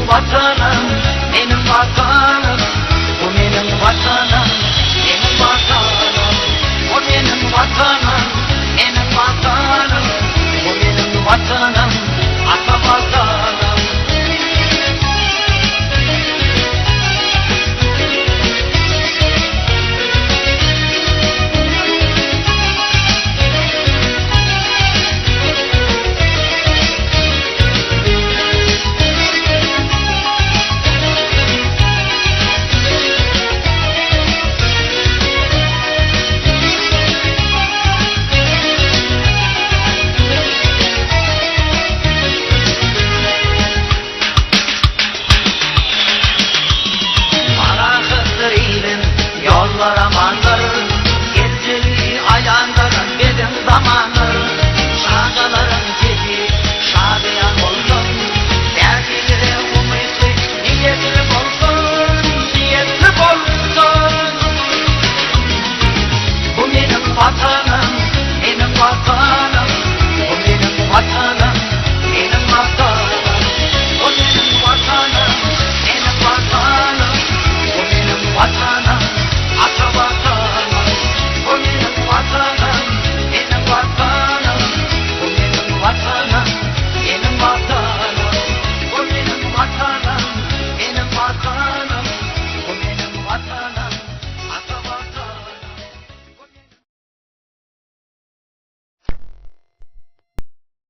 vatanım, benim vatanım. Bu benim vatanım, benim vatanım. O benim vatanım, benim vatanım. Bu benim vatanım, ata vatanım. Yollar amandır, geceli ayağındır benim zamandır. Şarkıların sesi şadiyan olsun, dergileri umutlu, niyetli olsun, niyetli olsun. Bu benim vatanım, benim vatanım. Bu benim vatanım, benim vatanım. Bu benim vatanım, benim vatanım. Bu benim vatanım. Ata vatanım, bu benim vatanım, benim vatanım. Bu benim vatanım, benim vatanım. Bu benim vatanım, benim vatanım.